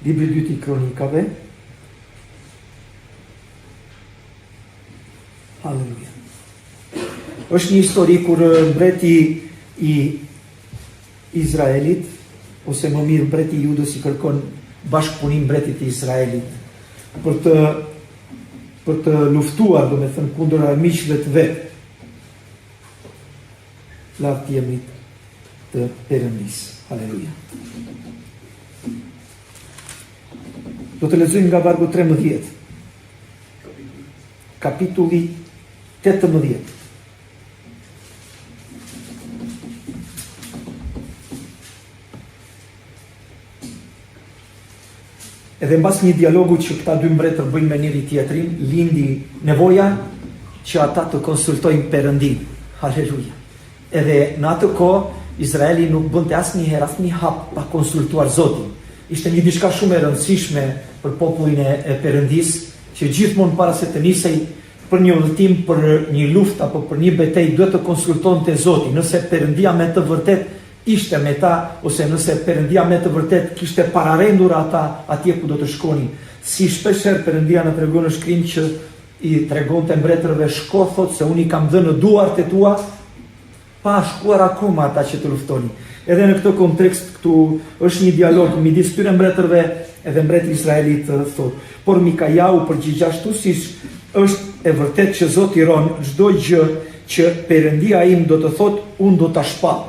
libri 2 i Kronikave. Haleluja. Është një histori kur mbreti i Izraelit, ose më mirë mbreti i Judës, i kërkon bashkëpunim mbretit i Izraelit për të luftuar, domethënë, kundër armiqve të vet, lartë jemit të Perëndis. Haleluja. Do të lexojmë nga vargu 13. Kapitulli 18. Edhe mbas një dialogu që këta dy mbretër bëjnë me njëri tjetrin, lindi nevoja që ata të konsultojnë Perëndin. Haleluja. Edhe në atë kohë Izraeli nuk bënte asnjëherë asnjë hap pa konsultuar Zotin. Ishte një diçka shumë e rëndësishme për popullin e Perëndis, që gjithmonë para se të nisej për një udhëtim, për një luftë apo për një betejë, duhet të konsultonte Zotin, nëse Perëndia me të vërtet ishte me ta, ose nëse Perëndia me të vërtet kishte pararendur ata atje ku do të shkonin. Si shpeshherë Perëndia na tregon në shkrim që i tregonte mbretërve, shko, thot, se unë i kam dhënë në duart e tua, pa shkuar akoma ata që të luftonin. Edhe në këtë kontekst këtu është një dialog midis këtyre mbretërve edhe mbreti Izraelit, thot. Por Mikajau përgjigj ashtu, si është e vërtet që Zoti ron çdo gjë që Perëndia im do të thot, unë do ta shpall.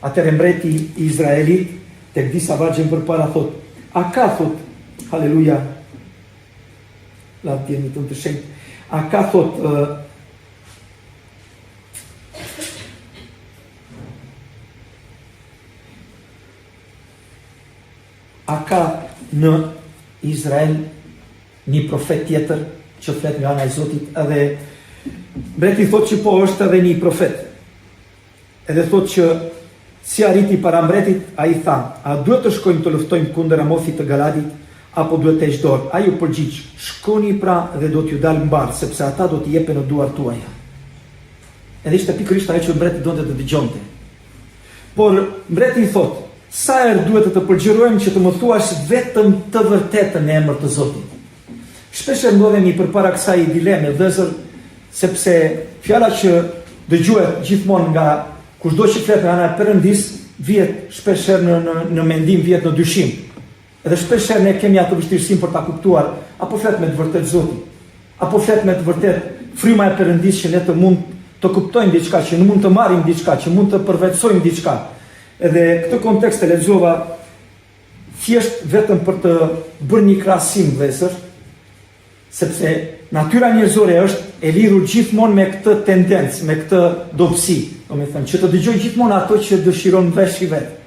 Atëherë mbreti i Izraelit tek disa vargje përpara thot, a ka, thot, haleluja, lartë jemi të shenjtë, a ka, thot, a ka në Izrael një profet tjetër që flet nga ana e Zotit? Edhe mbreti thot që po, është edhe një profet. Edhe thot që si arriti para mbretit, ai tha, a duhet të shkojmë të luftojmë kundër Ramothit të Galadit, apo duhet të heq dorë? Ai u përgjigj, shkoni pra dhe do t'ju dalë mbar, sepse ata do t'i jepen në duart tuaja. Edhe ishte pikërisht ajo që mbreti donte të dëgjonte. Por mbreti i thot, sa herë duhet të përgjërojmë që të më thuash vetëm të vërtetën në emër të Zotit? Shpesh ndodhemi përpara kësaj dileme, vëllezër, sepse fjala që dëgjohet gjithmonë nga kushdo që flet nga ana e Perëndis, vjet shpeshherë në mendim, vjet në dyshim. Edhe shpeshherë ne kemi atë vështirësinë për ta kuptuar, apo flet me të vërtetë Zoti, apo flet me të vërtetë fryma e Perëndis që ne të mund të kuptojmë diçka, që ne mund të marrim diçka, që mund të përvetsojmë diçka. Edhe këtë kontekst e lexova thjesht vetëm për të bërë një krahasim, vëllezër, sepse natyra njerëzore është e lidhur gjithmonë me këtë tendencë, me këtë dobësi, domethënë që të dëgjoj gjithmonë ato që dëshiron veshi vet.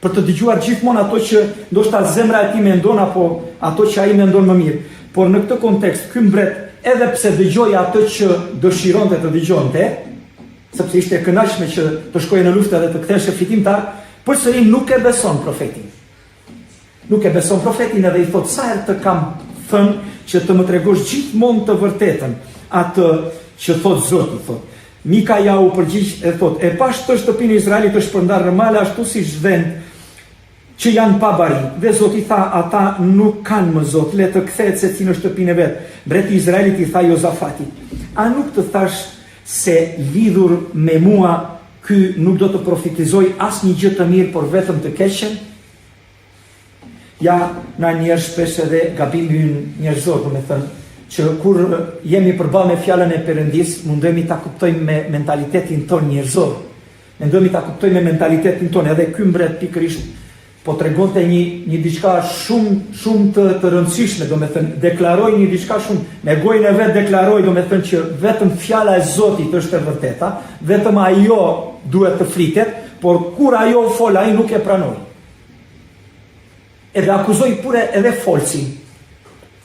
Për të dëgjuar gjithmonë ato që ndoshta zemra e tij mendon, apo ato që ai mendon më mirë. Por në këtë kontekst, ky mbret, edhe pse dëgjoi atë që dëshironte të dëgjonte, sepse ishte e kënaqshme që të shkojë në luftë dhe të kthehej fitimtar, përsëri nuk e beson profetin. Nuk e beson profetin, edhe i thot, sa herë të kam thënë që të më tregosh gjithmonë të vërtetën, atë që thot Zoti, thot. Mikaja u përgjigj e thot, e pash të shtëpinë e Izraelit të shpërndar rëmale ashtu si vend që janë pa bari. Dhe Zoti tha, ata nuk kanë më Zot, le të kthehet secili në shtëpinë e vet. Mbreti i Izraelit i tha Jozafatit, a nuk të thash se lidhur me mua ky nuk do të profetizoj asnjë gjë të mirë, por vetëm të keqen? Ja, na njerëz shpesh edhe gabimi njerëzor, domethënë, që kur jemi përballë me fjalën e Perëndis, mundohemi ta kuptojmë me mentalitetin ton njerëzor. Mundohemi ta kuptojmë me mentalitetin ton, edhe ky mbret pikërisht po tregonte një diçka shumë të rëndësishme, domethënë deklaroi një diçka shumë me gojën e vet, deklaroi domethënë që vetëm fjala e Zotit është e vërteta, vetëm ajo duhet të flitet, por kur ajo fol ai nuk e pranoi. Edhe akuzoi pure edhe folsin.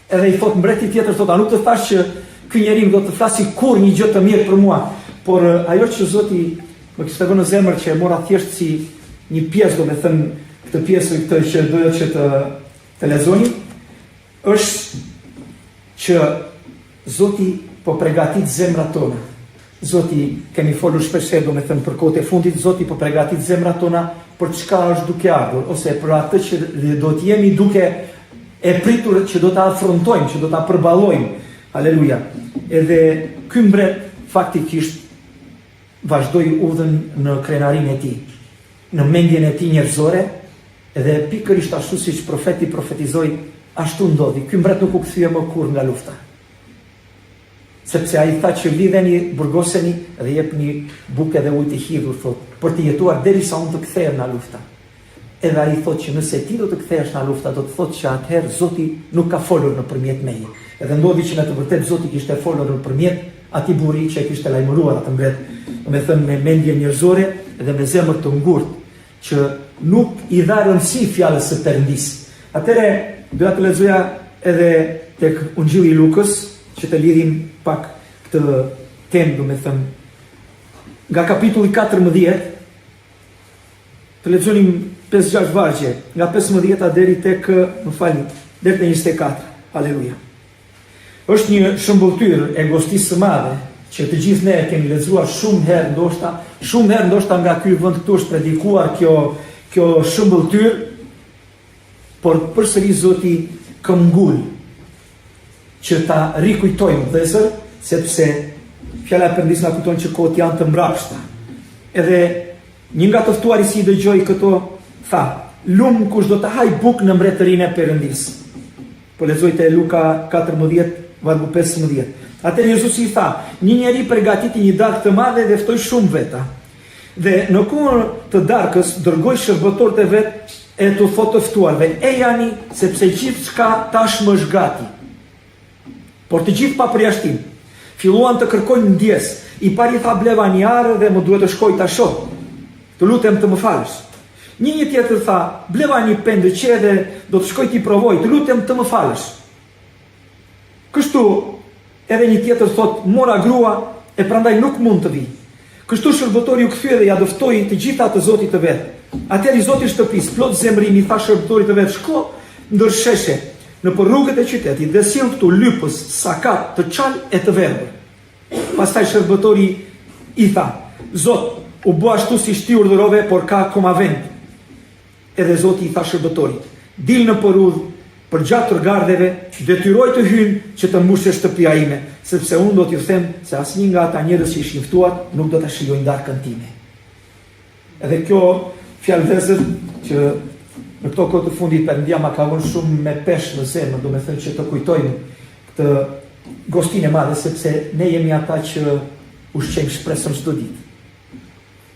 Edhe i thot mbreti tjetër, thot, a nuk të thash që ky njeri do të flasi kur një gjë të mirë për mua, por ajo që Zoti më kishte dhënë në zemër, që e mora thjesht si një pjesë, domethënë këtë pjesë këtë që doja që të lexoni, është që Zoti po përgatit zemrat tona Zoti, kemi folur shpesher, do me thënë, për kohët e fundit, Zoti po përgatit zemrat tona për çka është duke ardhur, ose për atë që do të jemi duke e pritur që do ta afrontojmë, që do ta përballojmë. Haleluja. Edhe ky mbret faktikisht vazhdoi udhën në krenarinë e tij, në mendjen e tij njerëzore, edhe pikërisht ashtu siç profeti profetizoi, ashtu ndodhi. Ky mbret nuk u kthye më kurrë nga lufta. Sepse ai tha që lidheni, burgoseni dhe jepni bukë dhe ujë të hidhur, thot, për të jetuar derisa unë të kthehem nga lufta. Edhe ai thot që nëse ti do të kthehesh nga lufta, do të thotë që atëherë Zoti nuk ka folur nëpërmjet meje. Edhe ndodhi që në të vërtetë Zoti kishte folur nëpërmjet atij burri që e kishte lajmëruar atë mbret, domethënë me mendje njerëzore dhe me zemër të ngurtë, që nuk i dha rëndësi fjalës së Perëndis. Atëherë doja të lexoja edhe tek Ungjilli i Lukës, që të lidhim pak këtë temë, domethënë, nga kapitulli 14, të lexonim 5-6 vargje, nga 15 deri tek, deri te 24. Halleluja. Është një shëmbulltyr e gostisë së madhe, që të gjithë ne kemi lexuar shumë herë ndoshta nga ky vend këtu është predikuar kjo shëmbulltyr, por përsëri Zoti këmbgul që ta rikujtojmë vëllezër, sepse fjala e Perëndis na kujton që kohët janë të mbrapshta. Edhe një nga të ftuarit si dëgjoi këto, tha: "Lum kush do të haj bukë në mbretërinë e Perëndis." Po lexoj te Luka 14, vargu 15. Atëherë Jezusi i tha: "Një njeri përgatiti një darkë të madhe dhe ftoi shumë veta. Dhe në kohën të darkës dërgoi shërbëtorët e vet e të thotë të ftuarve: Ejani, sepse gjithçka tashmë është gati." Por të gjithë pa përjashtim filluan të kërkojnë ndjes. I pari tha: "Bleva një arë dhe më duhet të shkoj ta shoh. Të lutem të më falësh." Një tjetër tha: "Bleva një pendëqe dhe do të shkoj t'i provoj. Të lutem të më falësh." Kështu edhe një tjetër thot: "Mora grua e prandaj nuk mund të vi." Kështu shërbëtori u kthye dhe ja dëftoi të gjitha të Zotit të vet. Atëherë i Zoti i shtëpisë, plot zemrimi, i tha shërbëtorit të vet: "Shko ndërsheshe në për rrugët e qytetit dhe sill këtu lypës, sakat, të çal e të verbër." Pastaj shërbëtori i tha: "Zot, u bë ashtu siç ti urdhërove, por ka akoma vend." Edhe Zoti i tha shërbëtorit: "Dil në porudh, përgjat rgardheve, detyroj të hyjnë që të mbushë shtëpia ime, sepse unë do t'ju them se asnjë nga ata njerëz që ishin ftuar nuk do ta shijojnë darkën time." Edhe kjo fjalë vëllezër që në këto kohë të fundit Perëndia ma ka vënë shumë me peshë në zemër, do me thënë që të kujtojmë këtë gostinë e madhe, sepse ne jemi ata që ushqejmë shpresën çdo ditë.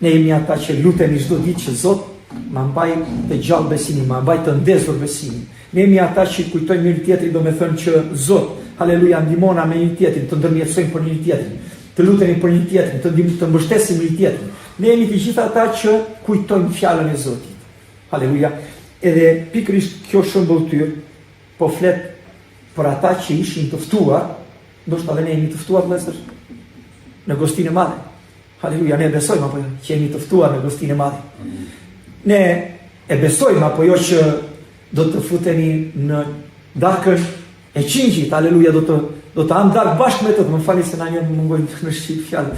Ne jemi ata që lutemi çdo ditë që Zot ma mbaj të gjallë besimin, ma mbaj të ndezur besimin. Ne jemi ata që kujtojmë njëri tjetrin, do me thënë që Zot, haleluja, ndihmona me njëri tjetrin, të ndërmjetësojmë për njëri tjetrin, të lutemi për njëri tjetrin, të mbështesim njëri tjetrin. Ne jemi të gjithë ata që kujtojmë fjalën e Zotit. Haleluja. Edhe pikërisht kjo shëmbulltyr po flet për ata që ishin të ftuar, ndoshta edhe ne jemi të ftuar vëllezër në gostinë e madhe. Haleluja, ne besojmë apo jo që jemi të ftuar në gostinë e madhe. Ne e besojmë apo jo që do të futemi në darkën e qingjit. Haleluja, do të am darkë bashkë me të. Më falni se na një mungojnë në shqip fjalë.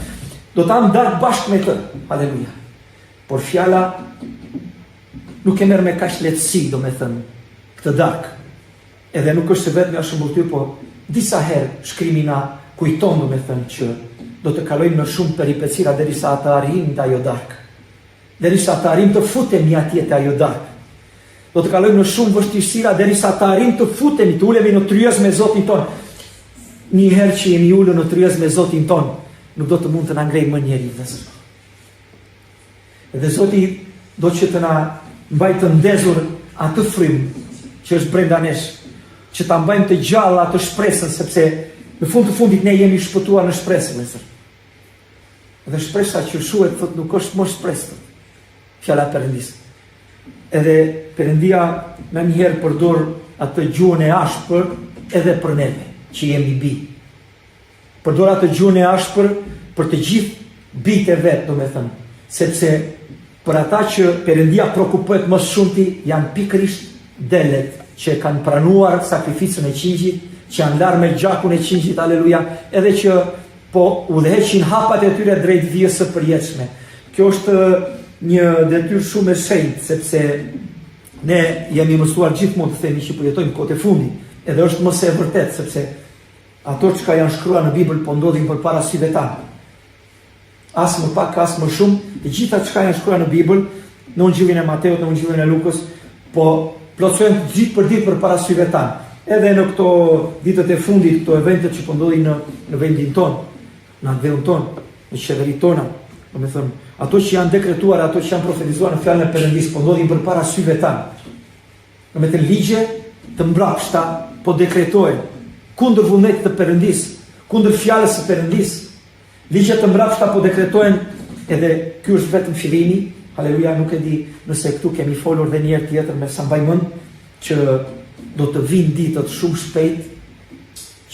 Do të am darkë bashkë me të. Haleluja. Por fjala nuk e merr me kaq lehtësi, do me thënë, këtë darkë. Edhe nuk është vetëm një shëmbulltyr, po disa herë shkrimi na kujton, do me thënë, që do të kalojmë në shumë peripecira derisa të arrijmë ajo darkë. Derisa të arrijmë të futemi atje te ajo darkë. Do të kalojmë në shumë vështirësira derisa të arrijmë të futemi, të ulemi në tryezë me Zotin ton. Një herë që jemi ulur në tryezë me Zotin ton, nuk do të mund të na ngrejë më njeri vëllezër. Dhe Zoti do që të na mbaj të ndezur atë frym që është brenda nesh, që ta mbajmë të gjallë atë shpresën, sepse në fund të fundit ne jemi shpëtuar në shpresë, vëllezër. Dhe shpresa që shuhet thot nuk është më shpresë. Fjala e Perëndis. Edhe Perëndia më njëherë përdor atë gjuhën e ashpër edhe për neve që jemi bi. Përdor atë gjuhën e ashpër për të gjithë bijtë e vet, domethënë, sepse për ata që Perëndia prekupohet më shumëti janë pikërisht delet që kanë pranuar sakrificën e qingjit, që janë larë me gjakun e qingjit, aleluja, edhe që po udhëheqin hapat e tyre drejt vijës së përjetshme. Kjo është një detyrë shumë e shenjtë, sepse ne jemi mësuar gjithmonë të themi që po jetojmë kohët e fundit, edhe është mos e vërtet, sepse ato që janë shkruar në Bibël po ndodhin përpara syve tanë. As më pak, as më shumë, të gjitha që janë shkruar në Bibël, në Ungjillin e Mateut, në Ungjillin e Lukës, po plotësojnë ditë për ditë përpara syve tanë. Edhe në këto ditët e fundit, këto evente që po ndodhin në vendin tonë, në vendin tonë, në qeveritë tona, domethënë, ato që janë dekretuar, ato që janë profetizuar në fjalën e Perëndis, po ndodhin përpara syve tanë. Domethënë ligje të mbrapshta po dekretohen kundër vullnetit të Perëndis, kundër fjalës së Perëndis. Ligje të mbrapshta po dekretohen, edhe ky është vetëm fillimi. Haleluja, nuk e di nëse këtu kemi folur dhe një herë tjetër me sa mbaj mend që do të vinë ditët shumë shpejt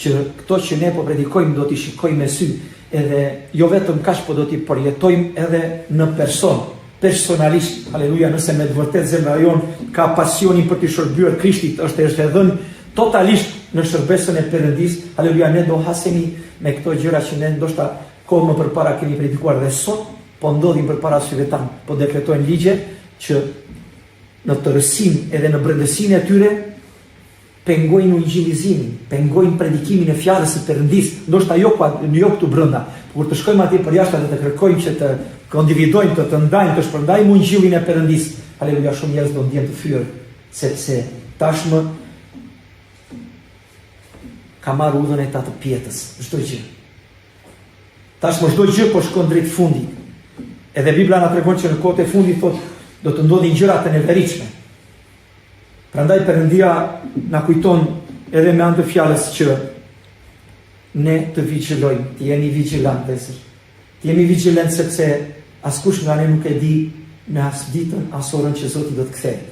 që këto që ne po predikojmë do t'i shikojmë me sy, edhe jo vetëm kaq, po do t'i përjetojmë edhe në person, personalisht. Haleluja, nëse me të vërtetë zemra jon ka pasionin për të shërbyer Krishtit, është e dhënë totalisht në shërbesën e Perëndis. Haleluja, ne do hasemi me këto gjëra që ne ndoshta kohë më përpara kemi predikuar, dhe sot po ndodhin përpara syve tanë, po dekretojnë ligje që në tërësinë edhe në brendësinë e tyre pengojnë ungjillizimin, pengojnë predikimin e fjalës së Perëndis, ndoshta jo këtu brenda, por të shkojmë atje përjashtë dhe të kërkojmë që të kondividojmë, të ndajmë, të shpërndajmë ungjillin e Perëndis. Haleluja, shumë njerëz do ndjen të fyer, sepse tashmë ka marrë udhën e ta të pjetës, çdo gjë. Tashmë çdo gjë po shkon drejt fundit. Edhe Bibla na tregon që në kohët e fundit thotë do të ndodhin gjëra të neveritshme. Prandaj Perëndia na kujton edhe me anë të fjalës që ne të vigjilojmë, të jemi vigjilantë, të jemi vigjilantë sepse askush nga ne nuk e di në as ditën, as orën që Zoti do të kthehet.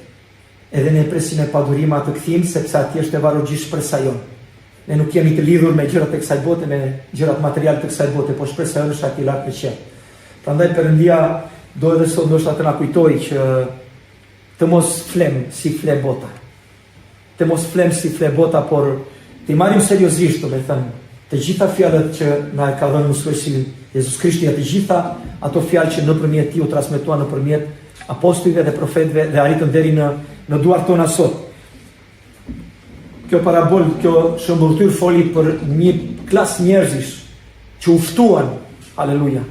Edhe ne presim me padurim atë kthim, sepse atje është e varrogjisht shpresa jonë. Ne nuk jemi të lidhur me gjërat e kësaj bote, me gjërat materiale të kësaj bote, po shpresa jonë është aty lart në qiell. Prandaj Perëndia do edhe sot ndoshta të na kujtojë që të mos flem si fle bota. Të mos flem si fle bota, por të marrim seriozisht, domethënë, të gjitha fjalët që na ka dhënë mësuesi Jezus Krishti, të gjitha ato fjalë që nëpërmjet tij u transmetuan nëpërmjet apostujve dhe profetëve dhe arritën deri në duart tona sot. Kjo parabol, kjo shëmbulltyr foli për një klasë njerëzish që u ftuan, haleluja.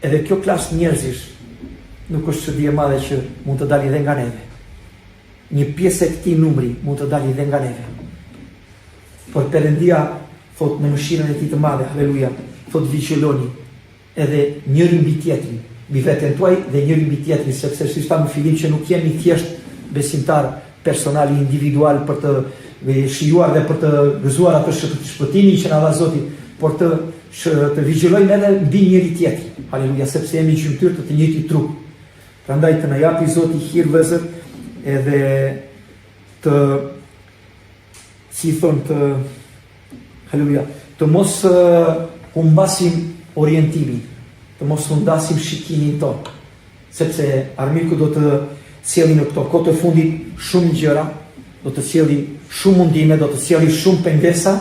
Edhe kjo klasë njerëzish nuk është çudi e madhe që mund të dalë dhe nga neve. Një pjesë e këtij numri mund të dalë dhe nga neve. Por Perëndia thot në mëshirën e tij të madhe, haleluja, thot vigjiloni edhe njëri mbi tjetrin, mbi veten tuaj dhe njëri mbi tjetrin, sepse si thamë në fillim që nuk jemi thjesht besimtar personal, individual për të shijuar dhe për të gëzuar atë shpëtimin që na dha Zoti, por të vigjilojmë edhe mbi njëri tjetrin. Haleluja, sepse jemi gjymtyr të njëjtit trup. Prandaj të na japi Zoti hir vëzër, edhe të haleluja, të mos humbasim orientimin, të mos humbasim shikimin tonë, sepse armiku do të sjellë në këto kohë të fundit shumë gjëra, do të sjellë shumë mundime, do të sjellë shumë pengesa,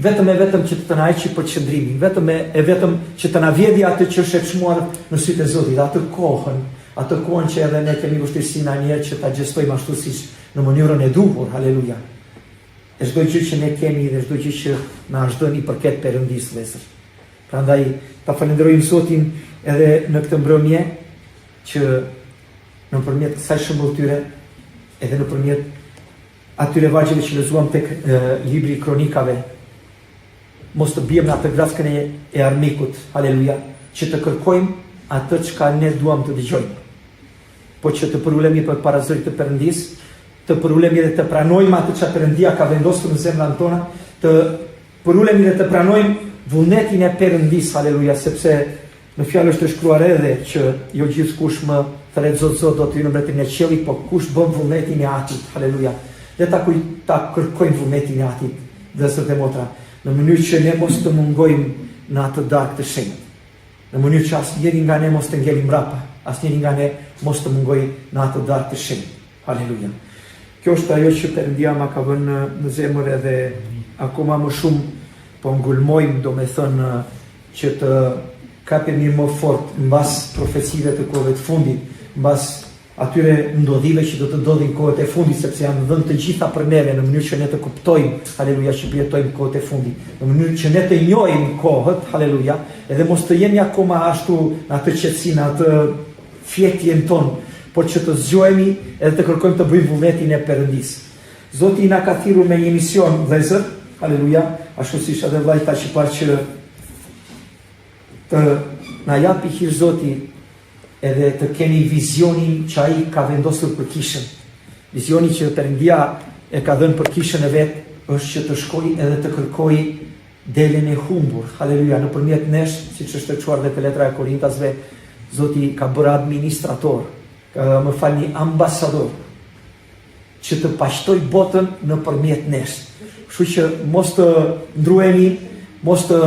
vetëm që të na heqë për qëndrimin, vetëm që të na vjedhë atë që është e çmuar në sytë e Zotit, atë kohën që edhe ne kemi vështirësinë anjëherë që ta gjestojmë ashtu siç në mënyrën e duhur, haleluja. E çdo gjë që ne kemi dhe çdo gjë që na është dhënë i përket Perëndisë vëllezër. Prandaj ta falenderojmë Zotin edhe në këtë mbrëmje që nëpërmjet kësaj shëmbulltyre, edhe nëpërmjet atyre vargjeve që lexuam tek libri i kronikave, mos të bijmë në atë graskën e armikut, haleluja, që të kërkojmë atë çka ne duam të dëgjojmë, po që të përulemi përpara Zotit të Perëndis, të përulemi dhe të pranojmë atë që Perëndia ka vendosur në zemrën tona, të përulemi dhe të pranojmë vullnetin e Perëndis, haleluja, sepse në fjalë është shkruar edhe që jo gjithkush më thret Zot do të hyjë në mbretërinë e qiellit, po kush bën vullnetin e Atit, haleluja. Dhe ta kërkojmë vullnetin e Atit, dhe sot e motra, në mënyrë që ne mos të mungojmë në atë darkë të shenjtë. Në mënyrë që asnjëri nga ne mos të ngelim mbrapa, asnjëri nga ne mos të mungojë në atë darkë të shenjtë. Haleluja. Kjo është ajo që Perëndia ma ka vënë në zemër, edhe akoma më shumë po ngulmojmë, do me thënë, që të kapemi më fort mbas profecive të kohëve të fundit, mbas atyre ndodhive që do të ndodhin kohët e fundit, sepse janë dhënë të gjitha për neve në mënyrë që ne të kuptojmë, haleluja, që jetojmë kohët e fundit, në mënyrë që ne të njohim kohët, haleluja, edhe mos të jemi akoma ashtu në atë qetësi, në atë fjetjen tonë, por që të zgjohemi edhe të kërkojmë të bëjmë vullnetin e Perëndis. Zoti na ka thirrur me një mision, vëllezër, haleluja, ashtu siç edhe vllai tash i parë që të na japi hir Zoti edhe të keni vizionin që ai ka vendosur për kishën. Vizioni që Perëndia e ka dhënë për kishën e vet është që të shkojë edhe të kërkojë delen e humbur. Haleluja, nëpërmjet nesh, siç është treguar dhe te letra e Korintasve, Zoti ka bërë administrator, më falni, ambasador, që të paqtoj botën nëpërmjet nesh. Kështu që mos të ndruhemi, mos të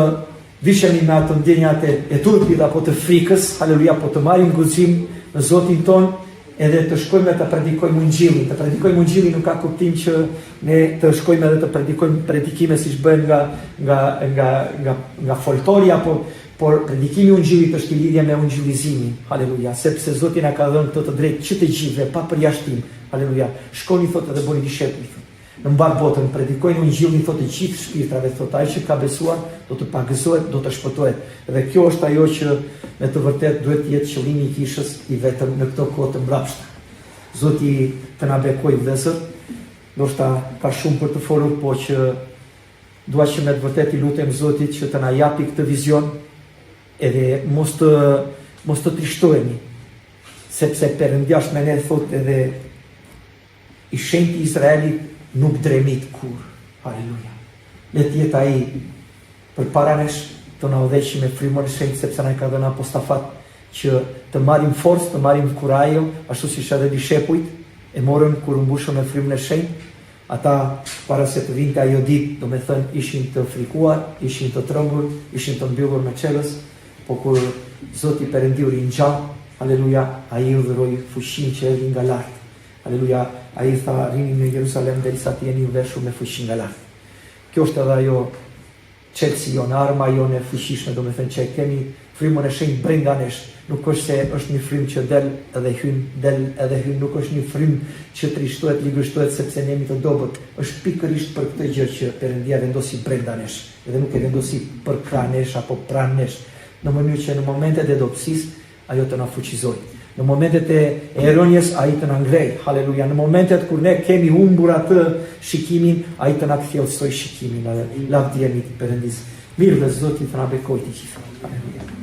vishemi me ato ndjenjat e turpit apo të frikës, haleluja, po të marrim guxim në Zotin ton, edhe të shkojmë të predikojmë Ungjillin. Të predikojmë Ungjillin nuk ka kuptim që ne të shkojmë edhe të predikojmë predikime siç bëhen nga folklorja, por predikimi i Ungjillit është i lidhje me ungjillizimin. Haleluja, sepse Zoti na ka dhënë këtë të drejtë që të gjithëve pa përjashtim. Haleluja. Shkoni thotë edhe bëni dishepull. Në mbar botën predikojnë Ungjillin, thotë gjithë shpirtrave, thotë ai që ka besuar do të pagëzohet, do të shpëtohet. Dhe kjo është ajo që me të vërtet duhet të jetë qëllimi i kishës i vetëm në këto kohë të mbrapshta. Zoti të na bekojë vëllezër, ndoshta ka shumë për të folur, po që dua që me të vërtet i lutem Zotit që të na japi këtë vizion, edhe mos të trishtohemi, sepse Perëndia është me ne, thotë edhe i shenjtë i Izraelit nuk dremit kur. Halleluja. Le të jetë ai përpara nesh, të na udhëheqë me frymën e shenjtë, sepse na ka dhënë apostafat që të marrim forcë, të marrim kurajo, ashtu siç edhe dishepujt e morën kur u mbushën me frymën e shenjtë. Ata para se të vinte ajo ditë, do me thënë, ishin të frikuar, ishin të trembur, ishin të mbyllur me çelës, po kur Zoti Perëndiu ringjall, haleluja, ai u dhuroi fuqinë që erdhi nga lart. Haleluja, ai tha rini në Jerusalem derisa të jeni veshur me fuqi nga lart. Kjo është edhe ajo çelësi jon, arma jon e fuqishme, do me thënë që kemi frymën e shenjtë brenda nesh. Nuk është se është një frymë që del edhe hyn, nuk është një frymë që trishtohet, ligështohet sepse ne jemi të dobët. Është pikërisht për këtë gjë që Perëndia vendosi brenda nesh, edhe nuk e vendosi për krah nesh apo pranë nesh, në mënyrë që në momentet e dobësisë ajo të na fuqizojë. Në momentet e errënies ai të na ngrej, haleluja. Në momentet kur ne kemi humbur atë shikimin, ai të na kthjellësoj shikimin, lavdi jemi Perëndis. Mirë, dhe Zoti të na bekojë të gjithë. Haleluja.